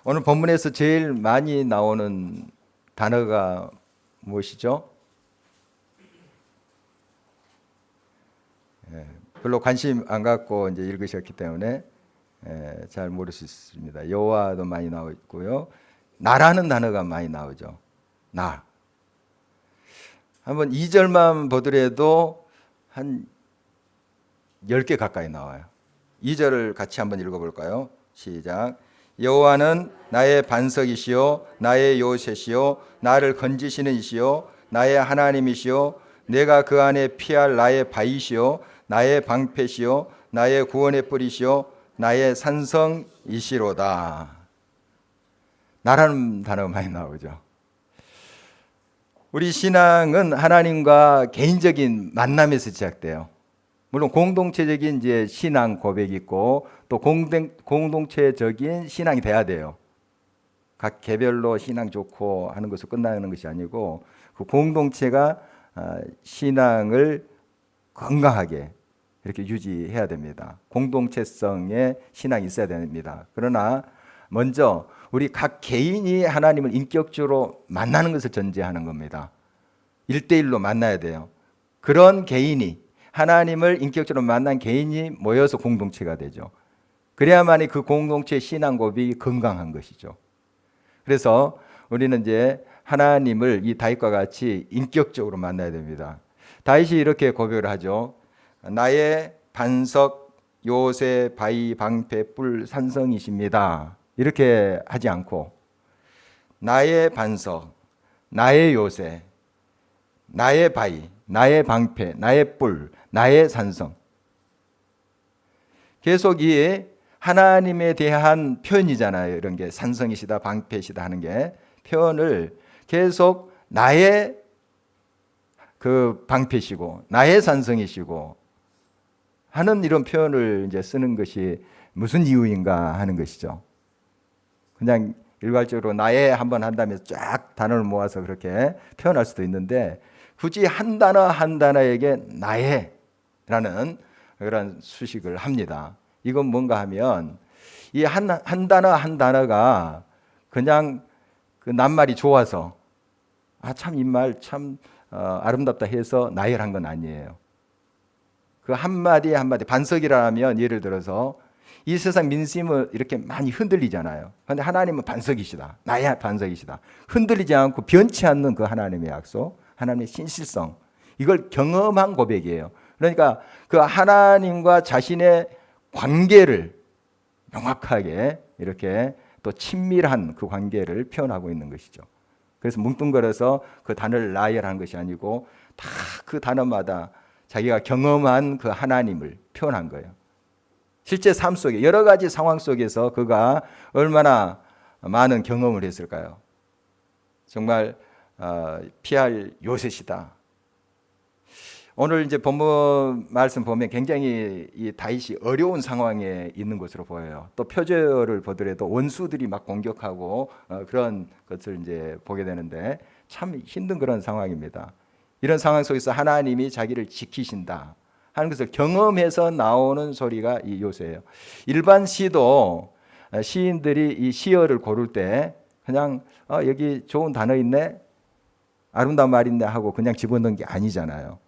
오늘 본문에서 제일 많이 나오는 단어가 무엇이죠? 별로 관심 안 갖고 이제 읽으셨기 때문에 잘 모를 수 있습니다. 여호와도 많이 나오고요. 나라는 단어가 많이 나오죠. 나. 한번 2절만 보더라도 한 10개 가까이 나와요. 2절을 같이 한번 읽어볼까요? 시작. 여호와는 나의 반석이시요 나의 요새시요 나를 건지시는 이시요 나의 하나님이시요 내가 그 안에 피할 나의 바위시요 나의 방패시요 나의 구원의 뿌리시요 나의 산성이시로다. 나라는 단어가 많이 나오죠. 우리 신앙은 하나님과 개인적인 만남에서 시작돼요. 물론 공동체적인 이제 신앙 고백이 있고 또 공동체적인 신앙이 돼야 돼요. 각 개별로 신앙 좋고 하는 것으로 끝나는 것이 아니고 그 공동체가 신앙을 건강하게 이렇게 유지해야 됩니다. 공동체성의 신앙이 있어야 됩니다. 그러나 먼저 우리 각 개인이 하나님을 인격적으로 만나는 것을 전제하는 겁니다. 1대1로 만나야 돼요. 그런 개인이 하나님을 인격적으로 만난 개인이 모여서 공동체가 되죠. 그래야만이 그 공동체의 신앙 고백이 건강한 것이죠. 그래서 우리는 이제 하나님을 이 다윗과 같이 인격적으로 만나야 됩니다. 다윗이 이렇게 고백을 하죠. 나의 반석, 요새, 바위, 방패, 뿔, 산성이십니다. 이렇게 하지 않고 나의 반석, 나의 요새, 나의 바위, 나의 방패, 나의 뿔, 나의 산성. 계속 이 하나님에 대한 표현이잖아요. 이런 게 산성이시다, 방패시다 하는 게 표현을 계속 나의 그 방패시고 나의 산성이시고 하는 이런 표현을 이제 쓰는 것이 무슨 이유인가 하는 것이죠. 그냥 일괄적으로 나의 한번 한다면 쫙 단어를 모아서 그렇게 표현할 수도 있는데 굳이 한 단어 한 단어에게 나의라는 그런 수식을 합니다. 이건 뭔가 하면 이 한 단어 한 단어가 그냥 그 낱말이 좋아서 참 이 말 참 아름답다 해서 나열한 건 아니에요. 그 한마디 한마디 반석이라면 예를 들어서 이 세상 민심은 이렇게 많이 흔들리잖아요. 그런데 하나님은 반석이시다. 나의 반석이시다. 흔들리지 않고 변치 않는 그 하나님의 약속, 하나님의 신실성, 이걸 경험한 고백이에요. 그러니까 그 하나님과 자신의 관계를 명확하게 이렇게 또 친밀한 그 관계를 표현하고 있는 것이죠. 그래서 뭉뚱그려서 그 단어를 나열한 것이 아니고 다 그 단어마다 자기가 경험한 그 하나님을 표현한 거예요. 실제 삶 속에 여러 가지 상황 속에서 그가 얼마나 많은 경험을 했을까요? 정말 피할 요새시다. 오늘 이제 본문 말씀 보면 굉장히 이 다윗이 어려운 상황에 있는 것으로 보여요. 또 표절을 보더라도 원수들이 막 공격하고 그런 것을 이제 보게 되는데 참 힘든 그런 상황입니다. 이런 상황 속에서 하나님이 자기를 지키신다 하는 것을 경험해서 나오는 소리가 이 요새예요. 일반 시도 시인들이 이 시어를 고를 때 그냥 여기 좋은 단어 있네, 아름다운 말 있네 하고 그냥 집어넣은 게 아니잖아요.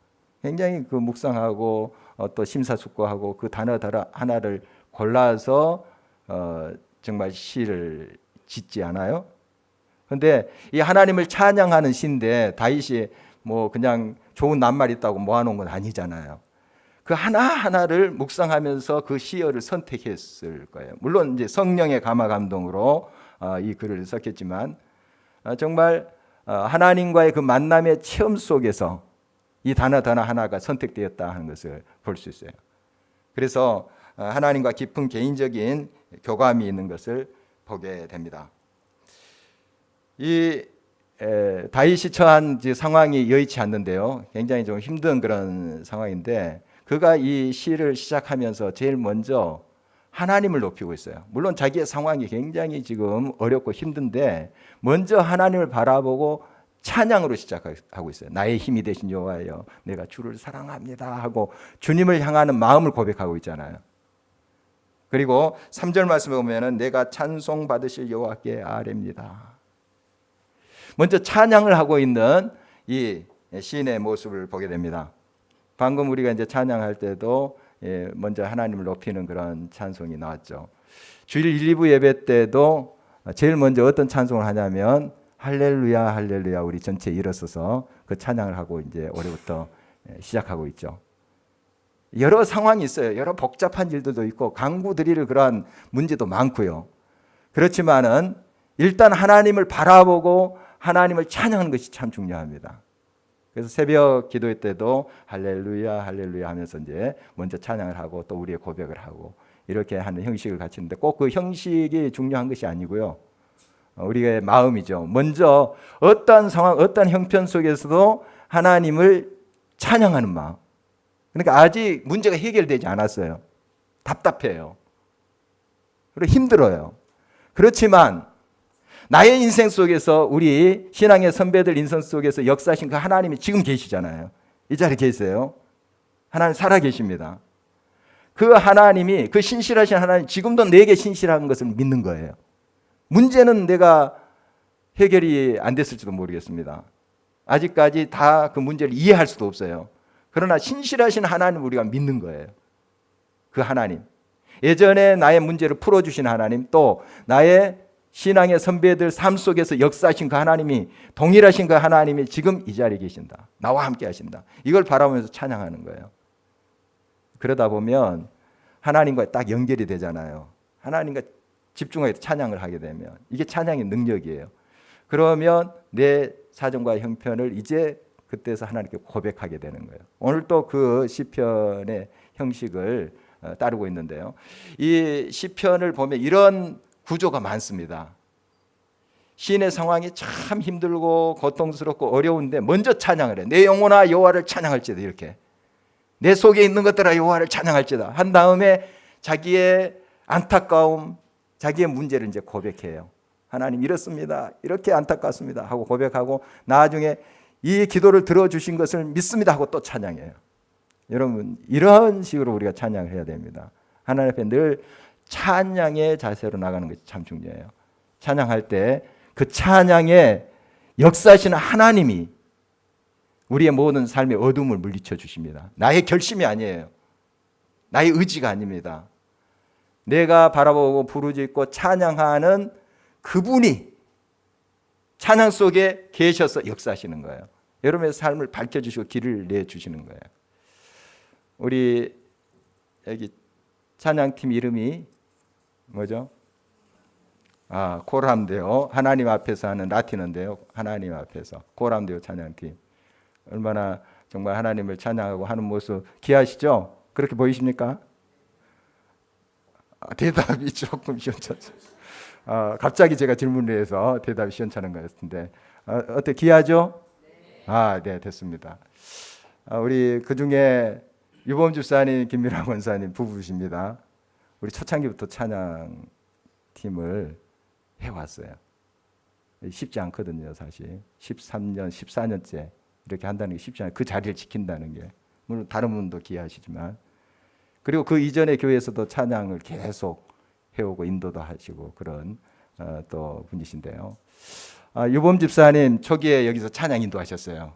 굉장히 그 묵상하고 또 심사숙고하고 그 단어 하나를 골라서 정말 시를 짓지 않아요? 그런데 이 하나님을 찬양하는 시인데 다윗이 뭐 그냥 좋은 낱말 있다고 모아놓은 건 아니잖아요. 그 하나하나를 묵상하면서 그 시어를 선택했을 거예요. 물론 이제 성령의 감화 감동으로 이 글을 썼겠지만 정말 하나님과의 그 만남의 체험 속에서 이 단어 하나가 선택되었다 하는 것을 볼 수 있어요. 그래서 하나님과 깊은 개인적인 교감이 있는 것을 보게 됩니다. 이 다윗이 처한 상황이 여의치 않는데요. 굉장히 좀 힘든 그런 상황인데 그가 이 시를 시작하면서 제일 먼저 하나님을 높이고 있어요. 물론 자기의 상황이 굉장히 지금 어렵고 힘든데 먼저 하나님을 바라보고 찬양으로 시작하고 있어요. 나의 힘이 되신 여호와여, 내가 주를 사랑합니다 하고 주님을 향하는 마음을 고백하고 있잖아요. 그리고 3절 말씀에 보면은 내가 찬송 받으실 여호와께 아뢰입니다. 먼저 찬양을 하고 있는 이 시인의 모습을 보게 됩니다. 방금 우리가 이제 찬양할 때도 먼저 하나님을 높이는 그런 찬송이 나왔죠. 주일 1, 2부 예배 때도 제일 먼저 어떤 찬송을 하냐면 할렐루야 할렐루야 우리 전체 일어서서 그 찬양을 하고 이제 올해부터 시작하고 있죠. 여러 상황이 있어요. 여러 복잡한 일들도 있고 강구 드릴 그러한 문제도 많고요. 그렇지만은 일단 하나님을 바라보고 하나님을 찬양하는 것이 참 중요합니다. 그래서 새벽 기도회 때도 할렐루야 할렐루야 하면서 이제 먼저 찬양을 하고 또 우리의 고백을 하고 이렇게 하는 형식을 갖추는데 꼭 그 형식이 중요한 것이 아니고요. 우리의 마음이죠. 먼저 어떤 상황, 어떤 형편 속에서도 하나님을 찬양하는 마음. 그러니까 아직 문제가 해결되지 않았어요. 답답해요. 그리고 힘들어요. 그렇지만 나의 인생 속에서 우리 신앙의 선배들 인생 속에서 역사하신 그 하나님이 지금 계시잖아요. 이 자리에 계세요. 하나님 살아 계십니다. 그 하나님이 그 신실하신 하나님 지금도 내게 신실한 것을 믿는 거예요. 문제는 내가 해결이 안 됐을지도 모르겠습니다. 아직까지 다 그 문제를 이해할 수도 없어요. 그러나 신실하신 하나님 우리가 믿는 거예요. 그 하나님. 예전에 나의 문제를 풀어주신 하나님 또 나의 신앙의 선배들 삶 속에서 역사하신 그 하나님이 동일하신 그 하나님이 지금 이 자리에 계신다. 나와 함께 하신다. 이걸 바라보면서 찬양하는 거예요. 그러다 보면 하나님과 딱 연결이 되잖아요. 하나님과 집중해서 찬양을 하게 되면 이게 찬양의 능력이에요. 그러면 내 사정과 형편을 이제 그때서 하나님께 고백하게 되는 거예요. 오늘 또 그 시편의 형식을 따르고 있는데요. 이 시편을 보면 이런 구조가 많습니다. 시인의 상황이 참 힘들고 고통스럽고 어려운데 먼저 찬양을 해. 내 영혼아 여호와를 찬양할지다 이렇게. 내 속에 있는 것들아 여호와를 찬양할지다 한 다음에 자기의 안타까움, 자기의 문제를 이제 고백해요. 하나님 이렇습니다. 이렇게 안타깝습니다 하고 고백하고 나중에 이 기도를 들어주신 것을 믿습니다 하고 또 찬양해요. 여러분 이런 식으로 우리가 찬양을 해야 됩니다. 하나님 앞에 늘 찬양의 자세로 나가는 것이 참 중요해요. 찬양할 때 그 찬양의 역사하시는 하나님이 우리의 모든 삶의 어둠을 물리쳐 주십니다. 나의 결심이 아니에요. 나의 의지가 아닙니다. 내가 바라보고 부르짖고 찬양하는 그분이 찬양 속에 계셔서 역사하시는 거예요. 여러분의 삶을 밝혀주시고 길을 내주시는 거예요. 우리 여기 찬양팀 이름이 뭐죠? 코람데오. 하나님 앞에서 하는 라틴어인데요. 하나님 앞에서 코람데오 찬양팀. 얼마나 정말 하나님을 찬양하고 하는 모습 귀하시죠? 그렇게 보이십니까? 대답이 조금 시원찮죠. 갑자기 제가 질문을 해서 대답이 시원찮은 것 같은데 어때 귀하죠? 네 됐습니다. 우리 그 중에 유범 집사님, 김미랑 원사님 부부십니다. 우리 초창기부터 찬양 팀을 해왔어요. 쉽지 않거든요, 사실. 13년, 14년째 이렇게 한다는 게 쉽지 않아요. 그 자리를 지킨다는 게. 물론 다른 분도 기여하시지만. 그리고 그 이전의 교회에서도 찬양을 계속 해오고 인도도 하시고 그런 또 분이신데요. 유범 집사님 초기에 여기서 찬양 인도하셨어요.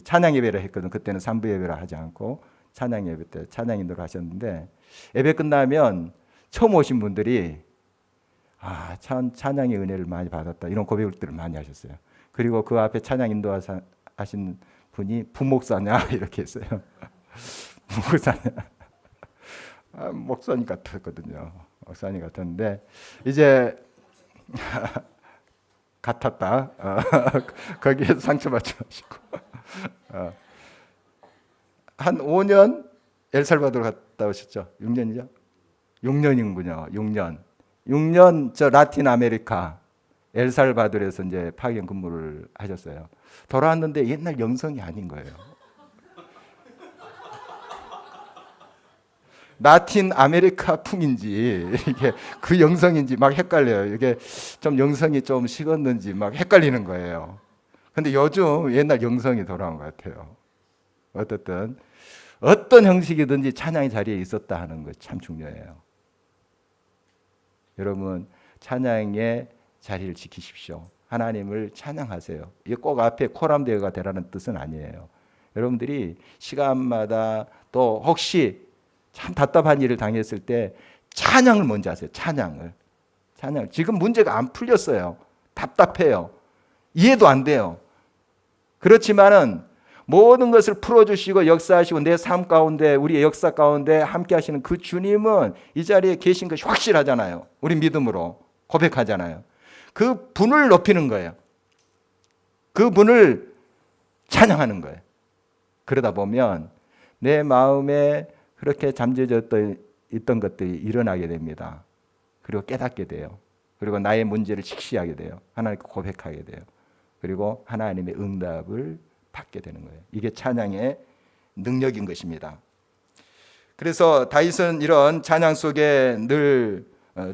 찬양 예배를 했거든. 그때는 3부 예배를 하지 않고 찬양 예배 때 찬양 인도를 하셨는데 예배 끝나면 처음 오신 분들이 참 찬양의 은혜를 많이 받았다 이런 고백들을 많이 하셨어요. 그리고 그 앞에 찬양 인도하신 분이 부목사냐 이렇게 했어요. 부목사냐. 목사님 같았거든요. 목사님 같았는데 이제 같았다. 거기에 상처받지 마시고 한 5년 엘살바도르 갔다 오셨죠? 6년이죠? 6년이군요. 6년 저 라틴 아메리카 엘살바도르에서 이제 파견 근무를 하셨어요. 돌아왔는데 옛날 영성이 아닌 거예요. 라틴 아메리카 풍인지 이게 그 영성인지 막 헷갈려요. 이게 좀 영성이 좀 식었는지 막 헷갈리는 거예요. 근데 요즘 옛날 영성이 돌아온 것 같아요. 어쨌든 어떤 형식이든지 찬양의 자리에 있었다 하는 것 참 중요해요. 여러분 찬양의 자리를 지키십시오. 하나님을 찬양하세요. 이게 꼭 앞에 코람대가 되라는 뜻은 아니에요. 여러분들이 시간마다 또 혹시 참 답답한 일을 당했을 때 찬양을 먼저 하세요. 찬양. 지금 문제가 안 풀렸어요. 답답해요. 이해도 안 돼요. 그렇지만은 모든 것을 풀어주시고 역사하시고 내 삶 가운데 우리의 역사 가운데 함께 하시는 그 주님은 이 자리에 계신 것이 확실하잖아요. 우리 믿음으로 고백하잖아요. 그 분을 높이는 거예요. 그 분을 찬양하는 거예요. 그러다 보면 내 마음에 그렇게 잠재졌던 있던 것들이 일어나게 됩니다. 그리고 깨닫게 돼요. 그리고 나의 문제를 직시하게 돼요. 하나님께 고백하게 돼요. 그리고 하나님의 응답을 받게 되는 거예요. 이게 찬양의 능력인 것입니다. 그래서 다윗은 이런 찬양 속에 늘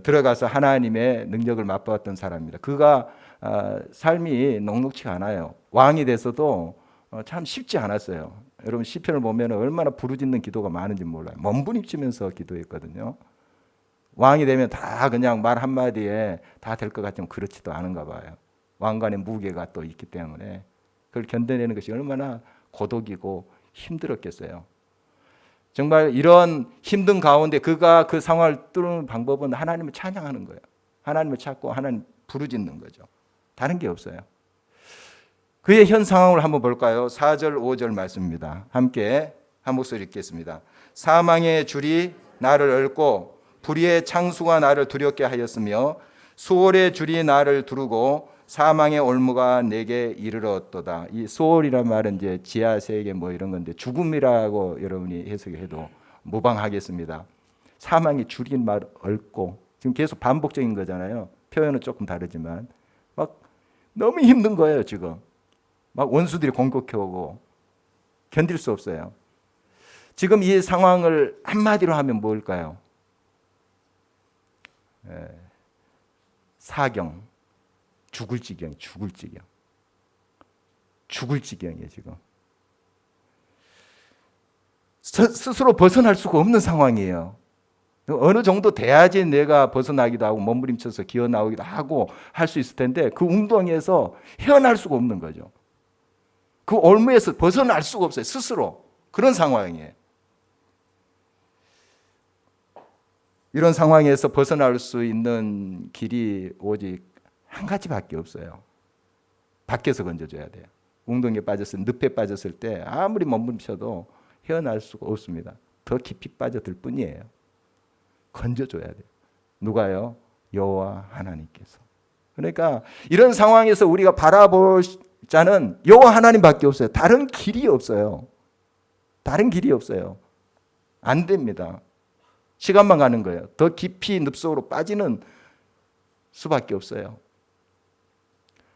들어가서 하나님의 능력을 맛보았던 사람입니다. 그가 삶이 녹록치가 않아요. 왕이 돼서도 참 쉽지 않았어요. 여러분 시편을 보면 얼마나 부르짖는 기도가 많은지 몰라요. 몸부림치면서 기도했거든요. 왕이 되면 다 그냥 말 한마디에 다 될 것 같지만 그렇지도 않은가 봐요. 왕관의 무게가 또 있기 때문에 그걸 견뎌내는 것이 얼마나 고독이고 힘들었겠어요. 정말 이런 힘든 가운데 그가 그 상황을 뚫는 방법은 하나님을 찬양하는 거예요. 하나님을 찾고 하나님 부르짖는 거죠. 다른 게 없어요. 그의 현 상황을 한번 볼까요? 4절 5절 말씀입니다. 함께 한 목소리 읽겠습니다. 사망의 줄이 나를 얽고 불의의 창수가 나를 두렵게 하였으며 수월의 줄이 나를 두르고 사망의 올무가 내게 이르렀도다. 이 수월이란 말은 이제 지하 세계 뭐 이런 건데 죽음이라고 여러분이 해석해도 무방하겠습니다. 사망의 줄이 말 얽고 지금 계속 반복적인 거잖아요. 표현은 조금 다르지만 막 너무 힘든 거예요. 지금 막 원수들이 공격해 오고 견딜 수 없어요. 지금 이 상황을 한마디로 하면 뭘까요? 사경, 죽을 지경, 죽을 지경이에요 지금. 스스로 벗어날 수가 없는 상황이에요. 어느 정도 돼야지 내가 벗어나기도 하고 몸부림쳐서 기어 나오기도 하고 할 수 있을 텐데 그 웅덩이에서 헤어날 수가 없는 거죠. 그 올무에서 벗어날 수가 없어요. 스스로. 그런 상황이에요. 이런 상황에서 벗어날 수 있는 길이 오직 한 가지밖에 없어요. 밖에서 건져줘야 돼요. 웅덩이에 빠졌을 때, 늪에 빠졌을 때 아무리 몸부림쳐도 헤어날 수가 없습니다. 더 깊이 빠져들 뿐이에요. 건져줘야 돼요. 누가요? 여호와 하나님께서. 그러니까 이런 상황에서 우리가 바라볼 자는 여호와 하나님밖에 없어요. 다른 길이 없어요. 다른 길이 없어요. 안 됩니다. 시간만 가는 거예요. 더 깊이 늪속으로 빠지는 수밖에 없어요.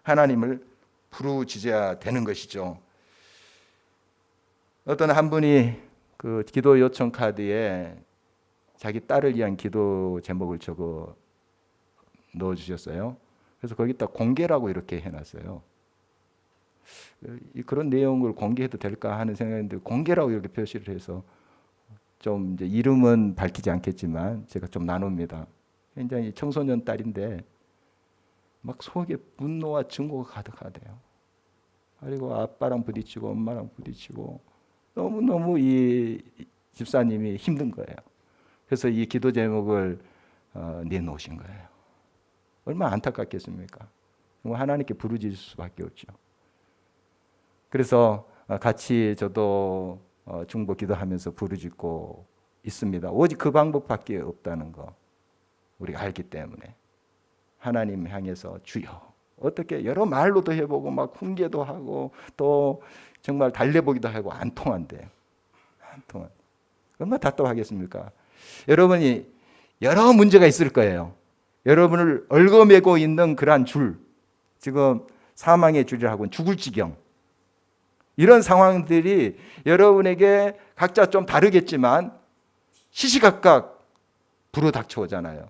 하나님을 부르짖어야 되는 것이죠. 어떤 한 분이 그 기도 요청 카드에 자기 딸을 위한 기도 제목을 적어 넣어주셨어요. 그래서 거기다 공개라고 이렇게 해놨어요. 그런 내용을 공개해도 될까 하는 생각인데 공개라고 이렇게 표시를 해서 좀 이제 이름은 밝히지 않겠지만 제가 좀 나눕니다. 굉장히 청소년 딸인데 막 속에 분노와 증오가 가득하대요. 그리고 아빠랑 부딪히고 엄마랑 부딪히고 너무너무 이 집사님이 힘든 거예요. 그래서 이 기도 제목을 내놓으신 거예요. 얼마나 안타깝겠습니까? 하나님께 부르짖을 수밖에 없죠. 그래서 같이 저도 중보 기도하면서 부르짖고 있습니다. 오직 그 방법밖에 없다는 거 우리가 알기 때문에 하나님 향해서 주여 어떻게 여러 말로도 해보고 막 훈계도 하고 또 정말 달래보기도 하고 안 통한대요. 안 통한. 얼마나 답답하겠습니까? 여러분이 여러 문제가 있을 거예요. 여러분을 얽어매고 있는 그러한 줄, 지금 사망의 줄이라고는 죽을 지경. 이런 상황들이 여러분에게 각자 좀 다르겠지만 시시각각 불어닥쳐오잖아요.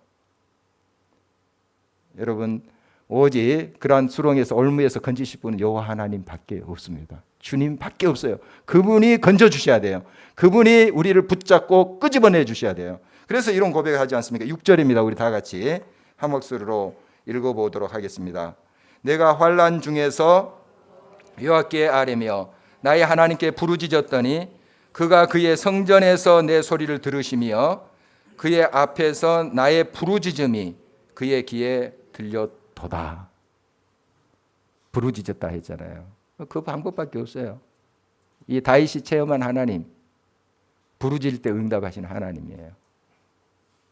여러분 오직 그러한 수렁에서 올무에서 건지실 분은 여호와 하나님밖에 없습니다. 주님밖에 없어요. 그분이 건져주셔야 돼요. 그분이 우리를 붙잡고 끄집어내 주셔야 돼요. 그래서 이런 고백을 하지 않습니까? 6절입니다. 우리 다 같이 한 목소리로 읽어보도록 하겠습니다. 내가 환난 중에서 여호와께 아뢰며 나의 하나님께 부르짖었더니 그가 그의 성전에서 내 소리를 들으시며 그의 앞에서 나의 부르짖음이 그의 귀에 들렸도다. 부르짖었다 했잖아요. 그 방법밖에 없어요. 이 다윗이 체험한 하나님, 부르짖을 때 응답하시는 하나님이에요.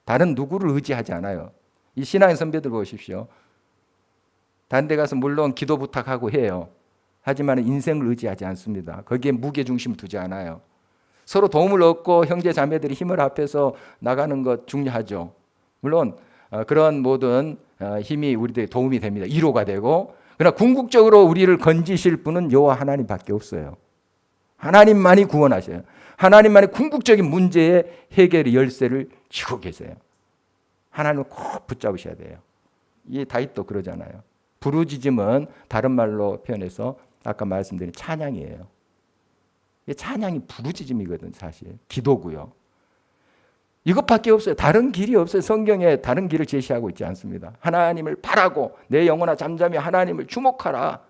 다른 누구를 의지하지 않아요. 이 신앙의 선배들 보십시오. 다른 데 가서 물론 기도 부탁하고 해요. 하지만 인생을 의지하지 않습니다. 거기에 무게중심을 두지 않아요. 서로 도움을 얻고 형제 자매들이 힘을 합해서 나가는 것 중요하죠. 물론 그런 모든 힘이 우리들의 도움이 됩니다. 위로가 되고. 그러나 궁극적으로 우리를 건지실 분은 여호와 하나님밖에 없어요. 하나님만이 구원하셔요. 하나님만이 궁극적인 문제의 해결의 열쇠를 쥐고 계세요. 하나님을 꼭 붙잡으셔야 돼요. 이 다윗도 그러잖아요. 부르짖음은 다른 말로 표현해서 아까 말씀드린 찬양이에요. 찬양이 부르짖음이거든 사실. 기도고요. 이것밖에 없어요. 다른 길이 없어요. 성경에 다른 길을 제시하고 있지 않습니다. 하나님을 바라고 내 영혼아 잠잠히 하나님을 주목하라.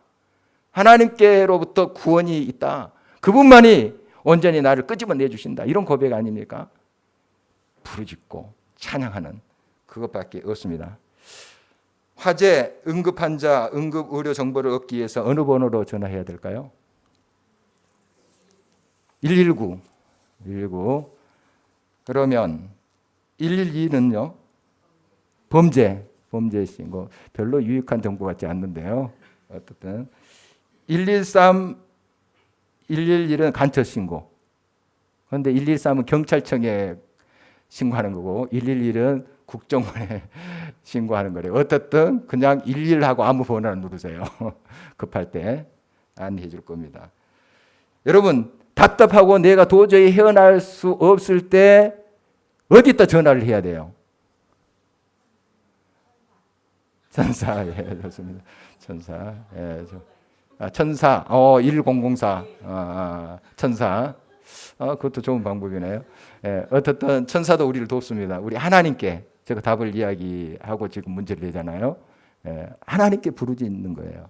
하나님께로부터 구원이 있다. 그분만이 온전히 나를 끄집어내 주신다. 이런 고백 아닙니까? 부르짖고 찬양하는 그것밖에 없습니다. 화재, 응급환자, 응급의료 정보를 얻기 위해서 어느 번호로 전화해야 될까요? 119. 그러면 112는요? 범죄 신고. 별로 유익한 정보 같지 않는데요. 어쨌든 113, 111은 간첩 신고. 그런데 113은 경찰청에 신고하는 거고 111은 국정원에 신고하는 거래요. 어떻든 그냥 111하고 아무 번호나 누르세요. 급할 때 안내해 줄 겁니다. 여러분 답답하고 내가 도저히 헤어날 수 없을 때 어디다 전화를 해야 돼요? 천사. 예, 좋습니다. 천사. 예, 천사. 1004. 천사. 그것도 좋은 방법이네요. 예, 어떻든 천사도 우리를 돕습니다. 우리 하나님께 제가 답을 이야기하고 지금 문제를 내잖아요. 예, 하나님께 부르짖는 거예요.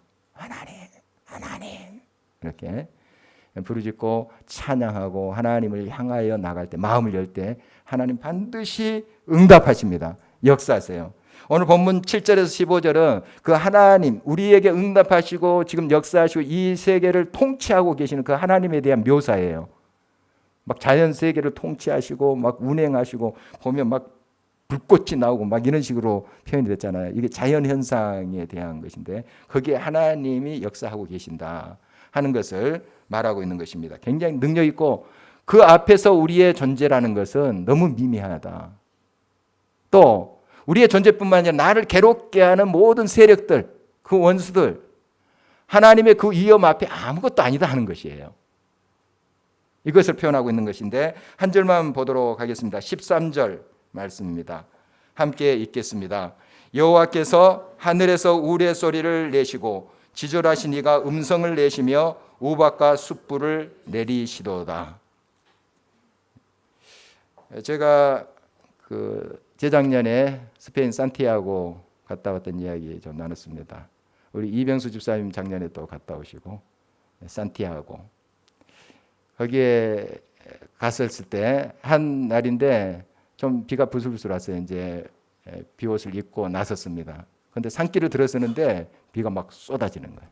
하나님. 이렇게 부르짖고 찬양하고 하나님을 향하여 나갈 때 마음을 열 때 하나님 반드시 응답하십니다. 역사하세요. 오늘 본문 7절에서 15절은 그 하나님 우리에게 응답하시고 지금 역사하시고 이 세계를 통치하고 계시는 그 하나님에 대한 묘사예요. 막 자연 세계를 통치하시고 막 운행하시고 보면 막 불꽃이 나오고 막 이런 식으로 표현이 됐잖아요. 이게 자연 현상에 대한 것인데 거기에 하나님이 역사하고 계신다 하는 것을 말하고 있는 것입니다. 굉장히 능력 있고 그 앞에서 우리의 존재라는 것은 너무 미미하다. 또 우리의 존재뿐만 아니라 나를 괴롭게 하는 모든 세력들, 그 원수들, 하나님의 그 위험 앞에 아무것도 아니다 하는 것이에요. 이것을 표현하고 있는 것인데 한 절만 보도록 하겠습니다. 13절 말씀입니다. 함께 읽겠습니다. 여호와께서 하늘에서 우레소리를 내시고 지절하신 이가 음성을 내시며 우박과 숯불을 내리시도다. 제가 재작년에 스페인 산티아고 갔다 왔던 이야기 좀 나눴습니다. 우리 이병수 집사님 작년에 또 갔다 오시고 산티아고 거기에 갔었을 때 한 날인데 좀 비가 부슬부슬 왔어요. 이제 비옷을 입고 나섰습니다. 그런데 산길을 들어서는데 비가 막 쏟아지는 거예요.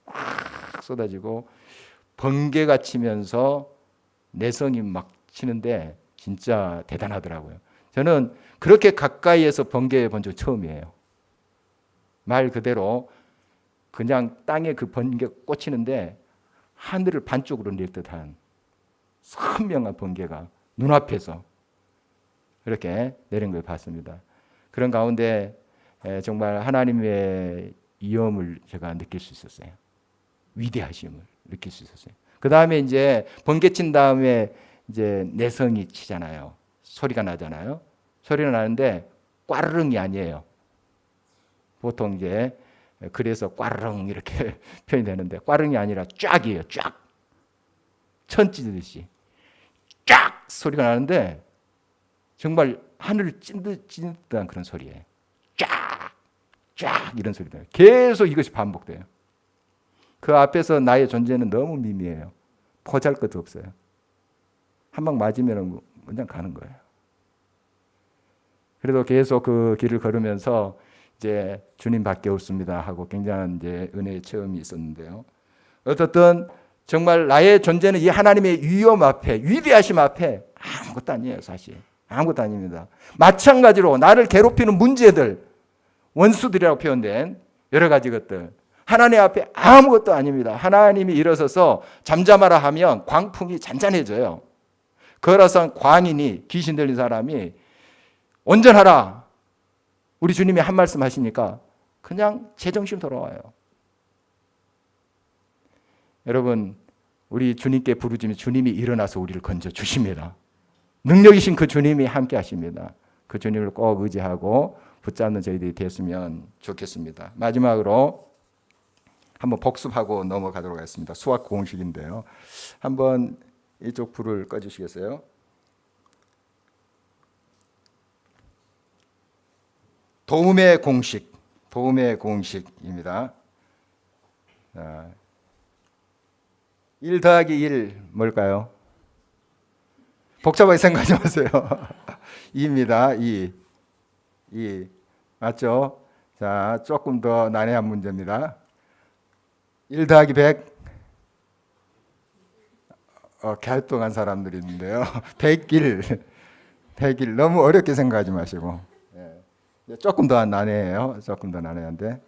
막 쏟아지고 번개가 치면서 내성이 막 치는데 진짜 대단하더라고요. 저는 그렇게 가까이에서 번개 본 적 처음이에요. 말 그대로 그냥 땅에 그 번개 꽂히는데 하늘을 반쪽으로 낼 듯한 선명한 번개가 눈앞에서 이렇게 내린 걸 봤습니다. 그런 가운데 정말 하나님의 위엄을 제가 느낄 수 있었어요. 위대하심을 느낄 수 있었어요. 그 다음에 이제 번개 친 다음에 이제 내성이 치잖아요. 소리가 나잖아요. 소리가 나는데 꽈르릉이 아니에요. 보통 이제 그래서 꽈르릉 이렇게 표현이 되는데 꽈릉이 아니라 쫙이에요. 쫙. 천 찌듯이 쫙 소리가 나는데 정말 하늘을 찐 듯한 그런 소리예요. 쫙. 쫙 이런 소리 나요. 계속 이것이 반복돼요. 그 앞에서 나의 존재는 너무 미미해요. 보잘것도 없어요. 한 방 맞으면 그냥 가는 거예요. 그래도 계속 그 길을 걸으면서 이제 주님밖에 없습니다 하고 굉장한 이제 은혜의 체험이 있었는데요. 어떻든 정말 나의 존재는 이 하나님의 위엄 앞에, 위대하심 앞에 아무것도 아니에요, 사실. 아무것도 아닙니다. 마찬가지로 나를 괴롭히는 문제들, 원수들이라고 표현된 여러 가지 것들, 하나님 앞에 아무것도 아닙니다. 하나님이 일어서서 잠잠하라 하면 광풍이 잔잔해져요. 거라산 광인이, 귀신 들린 사람이 온전하라, 우리 주님이 한 말씀 하시니까 그냥 제정신 돌아와요. 여러분, 우리 주님께 부르짖으면 주님이 일어나서 우리를 건져 주십니다. 능력이신 그 주님이 함께 하십니다. 그 주님을 꼭 의지하고 붙잡는 저희들이 됐으면 좋겠습니다. 마지막으로 한번 복습하고 넘어가도록 하겠습니다. 수학 공식인데요. 한번 이쪽 불을 꺼주시겠어요? 도움의 공식, 도움의 공식입니다. 1 더하기 1 뭘까요? 복잡하게 생각하지 마세요. 2입니다. 2 맞죠? 자, 조금 더 난해한 문제입니다. 1 더하기 100 갸우뚱한 사람들이 있는데요. 101 너무 어렵게 생각하지 마시고 조금 더 난해해요. 조금 더 난해한데.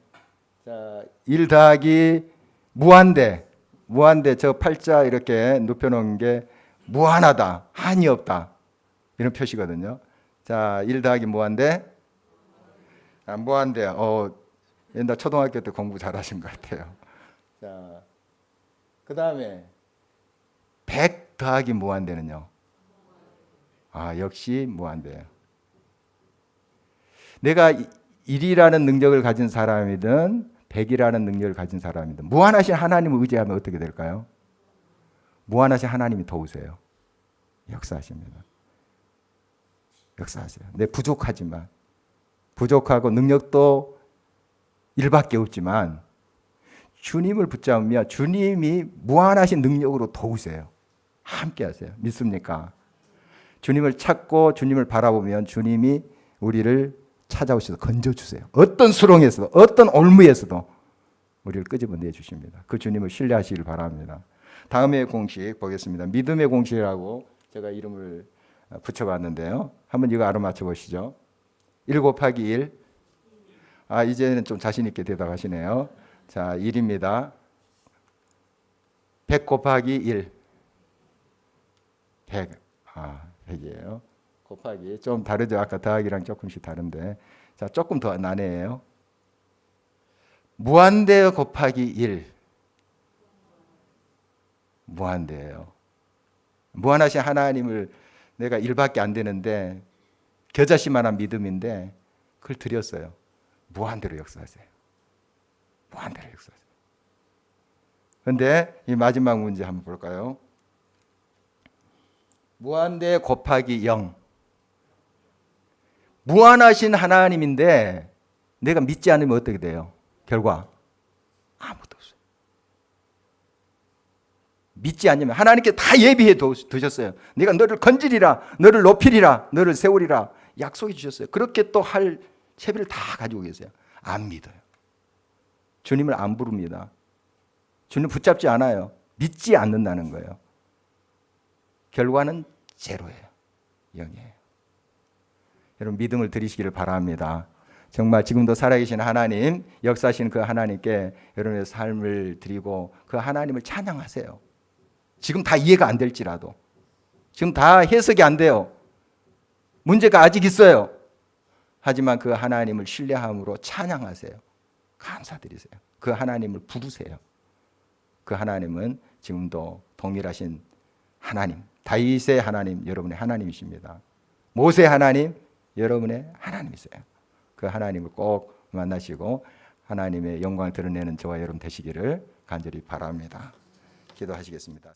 자, 1 더하기 무한대 저 팔자 이렇게 눕혀놓은 게 무한하다, 한이 없다 이런 표시거든요. 자, 1 더하기 무한대. 무한대. 옛날 초등학교 때 공부 잘하신 것 같아요. 자, 그 다음에 100 더하기 무한대는요. 역시 무한대예요. 내가 1이라는 능력을 가진 사람이든 100이라는 능력을 가진 사람이든 무한하신 하나님을 의지하면 어떻게 될까요? 무한하신 하나님이 도우세요. 역사하십니다. 역사하세요. 내 부족하지만, 부족하고 능력도 1밖에 없지만 주님을 붙잡으면 주님이 무한하신 능력으로 도우세요. 함께 하세요. 믿습니까? 주님을 찾고 주님을 바라보면 주님이 우리를 찾아오셔서 건져주세요. 어떤 수렁에서도, 어떤 올무에서도 우리를 끄집어내 주십니다. 그 주님을 신뢰하시길 바랍니다. 다음의 공식 보겠습니다. 믿음의 공식이라고 제가 이름을 붙여봤는데요. 한번 이거 알아맞혀 보시죠. 1 곱하기 1. 이제는 좀 자신 있게 대답하시네요. 자, 1입니다. 100 곱하기 1. 100. 100이에요. 곱하기 좀 다르죠. 아까 더하기랑 조금씩 다른데. 자, 조금 더 난해해요. 무한대 곱하기 1. 무한대예요. 무한하신 하나님을 내가 1밖에 안 되는데 겨자씨만한 믿음인데 그걸 드렸어요. 무한대로 역사하세요. 무한대로 역사하세요. 그런데 이 마지막 문제 한번 볼까요? 무한대 곱하기 0. 무한하신 하나님인데 내가 믿지 않으면 어떻게 돼요? 결과 아무것도 없어요. 믿지 않으면 하나님께 다 예비해 두셨어요. 내가 너를 건지리라, 너를 높이리라, 너를 세우리라 약속해 주셨어요. 그렇게 또 할 채비를 다 가지고 계세요. 안 믿어요. 주님을 안 부릅니다. 주님 붙잡지 않아요. 믿지 않는다는 거예요. 결과는 제로예요. 0이에요. 여러분 믿음을 드리시기를 바랍니다. 정말 지금도 살아계신 하나님, 역사하신 그 하나님께 여러분의 삶을 드리고 그 하나님을 찬양하세요. 지금 다 이해가 안 될지라도, 지금 다 해석이 안 돼요. 문제가 아직 있어요. 하지만 그 하나님을 신뢰함으로 찬양하세요. 감사드리세요. 그 하나님을 부르세요. 그 하나님은 지금도 동일하신 하나님, 다윗의 하나님, 여러분의 하나님이십니다. 모세의 하나님, 여러분의 하나님이세요. 그 하나님을 꼭 만나시고 하나님의 영광을 드러내는 저와 여러분 되시기를 간절히 바랍니다. 기도하시겠습니다.